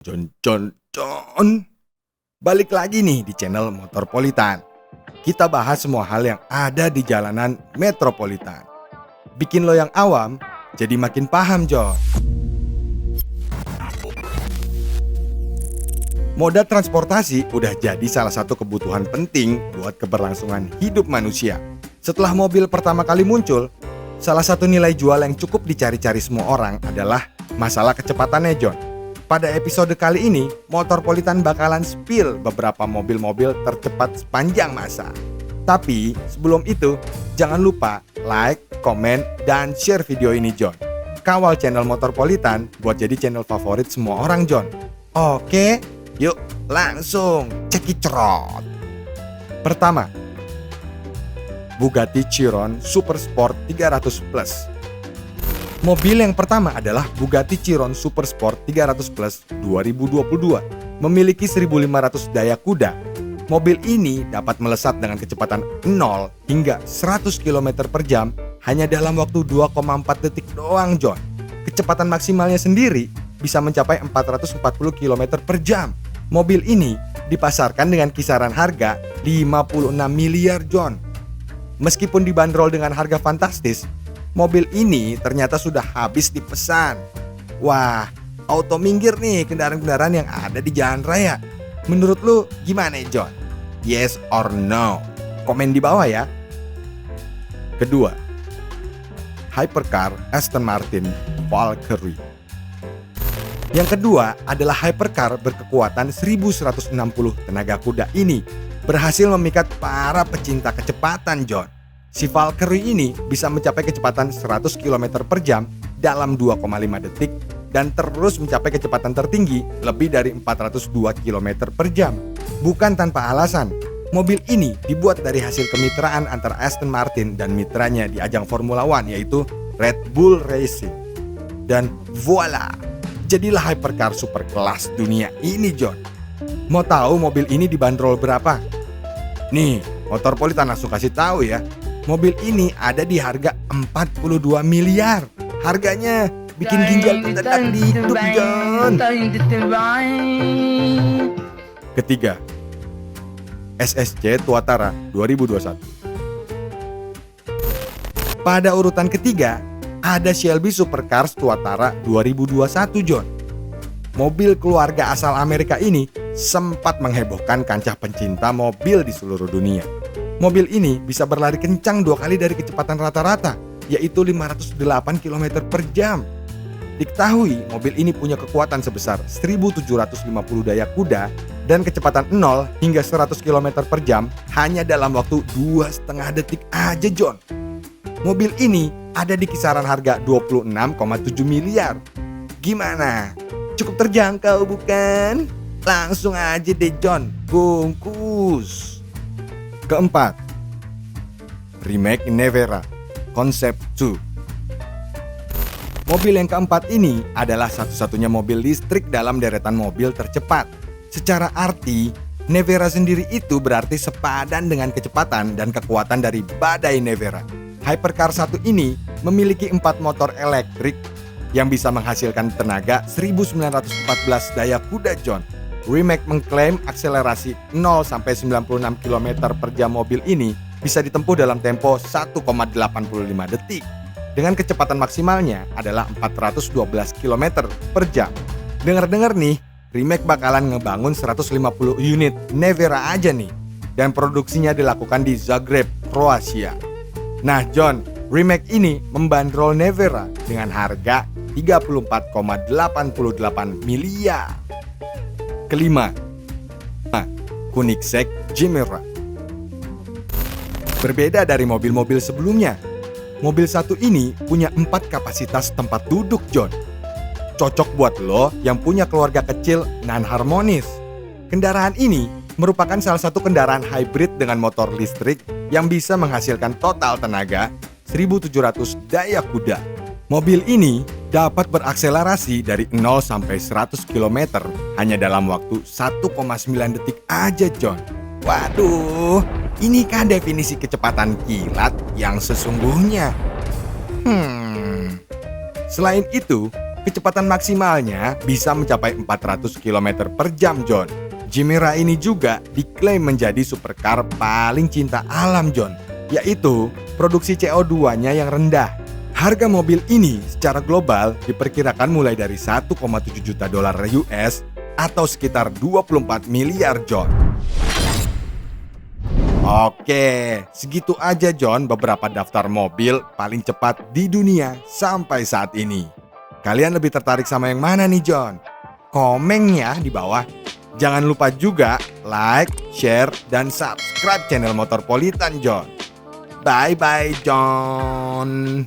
Jon. Balik lagi nih di channel Motorpolitan. Kita bahas semua hal yang ada di jalanan metropolitan. Bikin lo yang awam jadi makin paham, Jon. Moda transportasi udah jadi salah satu kebutuhan penting buat keberlangsungan hidup manusia. Setelah mobil pertama kali muncul, salah satu nilai jual yang cukup dicari-cari semua orang adalah masalah kecepatannya, Jon. Pada episode kali ini, Motorpolitan bakalan spill beberapa mobil-mobil tercepat sepanjang masa. Tapi sebelum itu, jangan lupa like, komen, dan share video ini, Jon. Kawal channel Motorpolitan buat jadi channel favorit semua orang, Jon. Oke, yuk langsung cekicrot. Pertama, Bugatti Chiron Super Sport 300 Plus. Mobil yang pertama adalah Bugatti Chiron Super Sport 300 Plus 2022. Memiliki 1500 daya kuda. Mobil ini dapat melesat dengan kecepatan 0 hingga 100 km per jam hanya dalam waktu 2,4 detik doang, Jon. Kecepatan maksimalnya sendiri bisa mencapai 440 km per jam. Mobil ini dipasarkan dengan kisaran harga 56 miliar, Jon. Meskipun dibanderol dengan harga fantastis, mobil ini ternyata sudah habis dipesan. Wah, auto minggir nih kendaraan-kendaraan yang ada di jalan raya. Menurut lu gimana, Jon? Yes or no? Komen di bawah ya. Kedua, hypercar Aston Martin Valkyrie. Yang kedua adalah hypercar berkekuatan 1160 tenaga kuda ini berhasil memikat para pecinta kecepatan, Jon. Si Valkyrie ini bisa mencapai kecepatan 100 km per jam dalam 2,5 detik dan terus mencapai kecepatan tertinggi lebih dari 402 km per jam. Bukan tanpa alasan, mobil ini dibuat dari hasil kemitraan antara Aston Martin dan mitranya di ajang Formula One, yaitu Red Bull Racing. Dan voila, jadilah hypercar super kelas dunia ini, Jon. Mau tahu mobil ini dibanderol berapa? Nih, Motorpolitan langsung kasih tahu ya. Mobil ini ada di harga 42 miliar. Harganya bikin ginjal mendadak hidup, Jon. Ketiga, SSC Tuatara 2021. Pada urutan ketiga, ada Shelby Supercars Tuatara 2021, Jon. Mobil keluarga asal Amerika ini sempat menghebohkan kancah pencinta mobil di seluruh dunia. Mobil ini bisa berlari kencang 2 kali dari kecepatan rata-rata, yaitu 508 km per jam. Diketahui mobil ini punya kekuatan sebesar 1750 daya kuda dan kecepatan 0 hingga 100 km per jam hanya dalam waktu 2,5 detik aja, Jon. Mobil ini ada di kisaran harga 26,7 miliar. Gimana? Cukup terjangkau bukan? Langsung aja deh, Jon, bungkus. Keempat, remake Nevera Concept 2. Mobil yang keempat ini adalah satu-satunya mobil listrik dalam deretan mobil tercepat. Secara arti, Nevera sendiri itu berarti sepadan dengan kecepatan dan kekuatan dari badai Nevera. Hypercar 1 ini memiliki 4 motor elektrik yang bisa menghasilkan tenaga 1914 daya kuda, Jon. Remake mengklaim akselerasi 0 sampai 96 km per jam mobil ini bisa ditempuh dalam tempo 1,85 detik. Dengan kecepatan maksimalnya adalah 412 km per jam. Dengar-dengar nih, Remake bakalan ngebangun 150 unit Nevera aja nih. Dan produksinya dilakukan di Zagreb, Kroasia. Nah, Jon, Remake ini membandrol Nevera dengan harga 34,88 miliar. Kelima, Koenigsegg Chimera. Berbeda dari mobil-mobil sebelumnya, mobil satu ini punya 4 kapasitas tempat duduk, Jon. Cocok buat lo yang punya keluarga kecil nan harmonis. Kendaraan ini merupakan salah satu kendaraan hybrid dengan motor listrik yang bisa menghasilkan total tenaga 1700 daya kuda. Mobil ini dapat berakselerasi dari 0 sampai 100 km hanya dalam waktu 1,9 detik aja, Jon. Waduh, ini kan definisi kecepatan kilat yang sesungguhnya. Selain itu, Kecepatan maksimalnya bisa mencapai 400 km per jam, John. Chimera ini juga diklaim menjadi supercar paling cinta alam, John, yaitu produksi CO2-nya yang rendah. Harga mobil ini secara global diperkirakan mulai dari 1,7 juta dolar US atau sekitar 24 miliar, John. Oke, segitu aja, John, beberapa daftar mobil paling cepat di dunia sampai saat ini. Kalian lebih tertarik sama yang mana nih, John? Komen ya di bawah. Jangan lupa juga like, share, dan subscribe channel Motorpolitan, John. Bye-bye, John.